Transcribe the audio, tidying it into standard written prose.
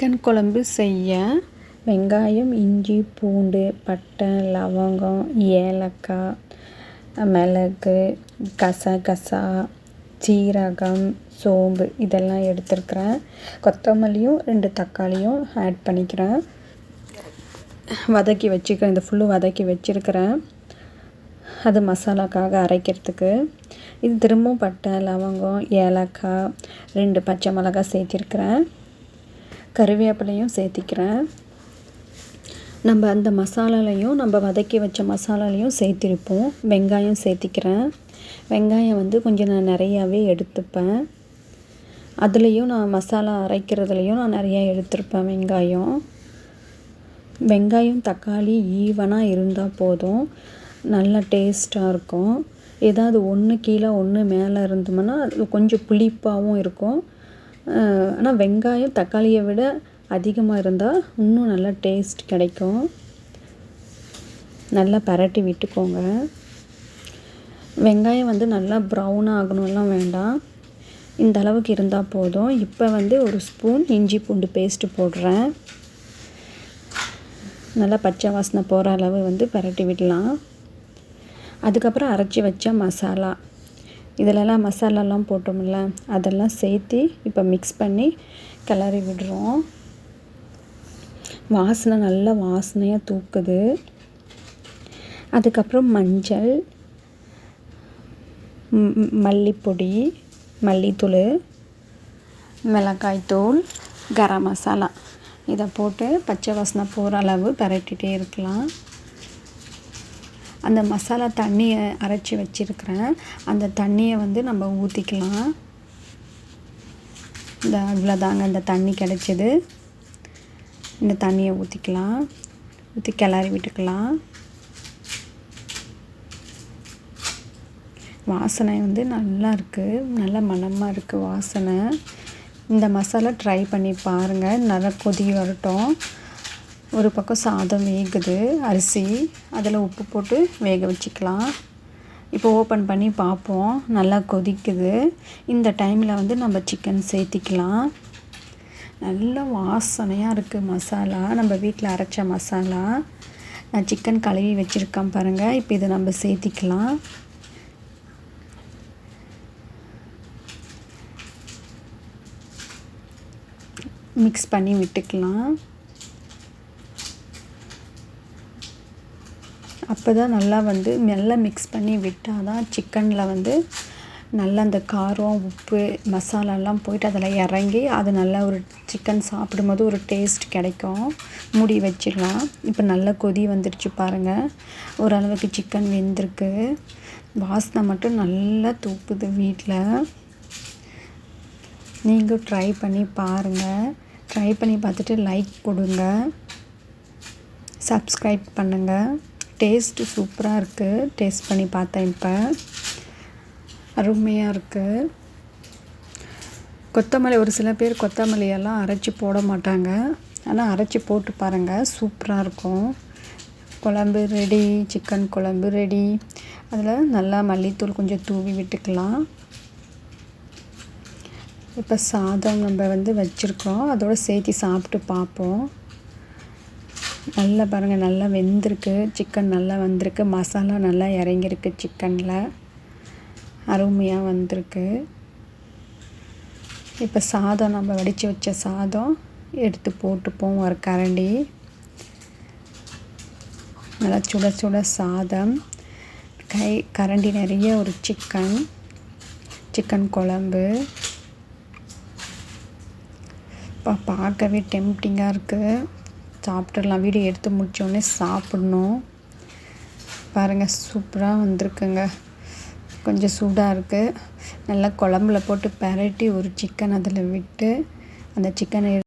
Chicken குழம்பு செய்ய வெங்காயம், இஞ்சி, பூண்டு, பட்டை, லவங்கம், ஏலக்காய், மிளகு, கசகசா, சீரகம், சோம்பு இதெல்லாம் எடுத்துருக்கிறேன். கொத்தமல்லியும் 2 தக்காளியும் ஆட் பண்ணிக்கிறேன். வதக்கி வச்சுக்கிறேன். இந்த ஃபுல்லும் வதக்கி வச்சுருக்கிறேன். அது மசாலாக்காக அரைக்கிறதுக்கு. இது திரும்பவும் பட்டை, லவங்கம், ஏலக்காய், 2 பச்சை மிளகாய் சேர்த்திருக்கிறேன். கருவேப்பிலையும் சேர்த்திக்கிறேன். நம்ம அந்த மசாலாலையும் நம்ம வதக்கி வச்ச மசாலாலையும் சேர்த்திருப்போம். வெங்காயம் சேர்த்திக்கிறேன். வெங்காயம் கொஞ்சம் நான் நிறையாவே எடுத்துப்பேன். அதுலேயும் நான் மசாலா அரைக்கிறதுலையும் நான் நிறையா எடுத்துருப்பேன் வெங்காயம். வெங்காயம், தக்காளி ஈவனாக இருந்தால் போதும், நல்லா டேஸ்ட்டாக இருக்கும். ஏதாவது ஒன்று கீழே ஒன்று மேலே இருந்தோம்னா அது கொஞ்சம் புளிப்பாகவும் இருக்கும். ஆனால் வெங்காயம் தக்காளியை விட அதிகமாக இருந்தால் இன்னும் நல்லா டேஸ்ட் கிடைக்கும். நல்லா பரட்டி விட்டுக்கோங்க. வெங்காயம் நல்லா ப்ரௌனாக ஆகணும்லாம் வேண்டாம், இந்த அளவுக்கு இருந்தால் போதும். இப்போ 1 ஸ்பூன் இஞ்சி பூண்டு பேஸ்ட்டு போடுறேன். நல்லா பச்சை வாசனை போகிற அளவு பரட்டி விடலாம். அதுக்கப்புறம் அரைச்சி வச்ச மசாலா, இதிலெல்லாம் மசாலாலாம் போட்டோம்ல அதெல்லாம் சேர்த்து இப்போ மிக்ஸ் பண்ணி கிளறி விடுறோம். வாசனை நல்ல வாசனையாக தூக்குது. அதுக்கப்புறம் மஞ்சள், மல்லிப்பொடி, மல்லித்தூள், மிளகாய்த்தூள், கரம் மசாலா இதை போட்டு பச்சை வாசனை போகிற அளவு பரட்டிகிட்டே இருக்கலாம். அந்த மசாலா தண்ணியை அரைச்சி வச்சுருக்கிறேன். அந்த தண்ணியை நம்ம ஊற்றிக்கலாம். இந்த அவ்வளோதாங்க, அந்த தண்ணி கிடச்சிது. இந்த தண்ணியை ஊற்றிக்கலாம். ஊற்றி கிளறி விட்டுக்கலாம். வாசனை நல்லா இருக்குது, நல்ல மணமாக இருக்குது வாசனை. இந்த மசாலா ட்ரை பண்ணி பாருங்கள். நல்லா கொதி வரட்டும். ஒரு பக்கம் சாதம் வேகுது, அரிசி, அதில் உப்பு போட்டு வேக வச்சுக்கலாம். இப்போ ஓப்பன் பண்ணி பார்ப்போம். நல்லா கொதிக்குது. இந்த டைமில் நம்ம சிக்கன் சேர்த்திக்கலாம். நல்ல வாசனையாக இருக்குது மசாலா, நம்ம வீட்டில் அரைச்ச மசாலா. நான் சிக்கன் கழுவி வச்சுருக்கேன் பாருங்கள். இப்போ இதை நம்ம சேர்த்திக்கலாம். மிக்ஸ் பண்ணி விட்டுக்கலாம். அப்போ தான் நல்லா நல்லா மிக்ஸ் பண்ணி விட்டால் தான் சிக்கனில் நல்லா அந்த காரம், உப்பு, மசாலாலாம் போயிட்டு அதில் இறங்கி அது நல்லா ஒரு சிக்கன் சாப்பிடும்போது ஒரு டேஸ்ட் கிடைக்கும். மூடி வச்சிடலாம். இப்போ நல்லா கொதி வந்துடுச்சு பாருங்கள். ஓரளவுக்கு சிக்கன் வெந்திருக்கு. வாசனை மட்டும் நல்லா தூக்குது வீட்டில். நீங்கள் ட்ரை பண்ணி பாருங்கள். ட்ரை பண்ணி பார்த்துட்டு லைக் கொடுங்க, சப்ஸ்கிரைப் பண்ணுங்கள். டேஸ்ட்டு சூப்பராக இருக்குது. டேஸ்ட் பண்ணி பார்த்தேன். இப்போ அருமையாக இருக்குது. கொத்தமல்லி, ஒரு சில பேர் கொத்தமல்லியெல்லாம் அரைச்சி போட மாட்டாங்க. ஆனால் அரைச்சி போட்டு பாருங்கள், சூப்பராக இருக்கும். குழம்பு ரெடி, சிக்கன் குழம்பு ரெடி. அதில் நல்லா மல்லித்தூள் கொஞ்சம் தூவி விட்டுக்கலாம். இப்போ சாதம் நம்ம வச்சுருக்கோம், அதோடு சேர்த்து சாப்பிட்டு பார்ப்போம். நல்லா பாருங்கள், நல்லா வெந்திருக்கு. சிக்கன் நல்லா வந்திருக்கு. மசாலா நல்லா இறங்கியிருக்கு சிக்கனில். அருமையாக வந்திருக்கு. இப்போ சாதம் நம்ம வடித்து வச்ச சாதம் எடுத்து போட்டுப்போம். ஒரு கரண்டி நல்லா சுட சுட சாதம், கரண்டி நிறைய ஒரு சிக்கன் குழம்பு. இப்போ பார்க்கவே டெம்ப்டிங்காக இருக்குது. சாப்பிட்றலாம். வீடியோ எடுத்து முடித்தோடனே சாப்பிட்ணும். பாருங்கள், சூப்பராக வந்திருக்குங்க. கொஞ்சம் சூடாக இருக்குது. நல்லா குழம்புல போட்டு பரட்டி ஒரு சிக்கன் அதில் விட்டு அந்த சிக்கனை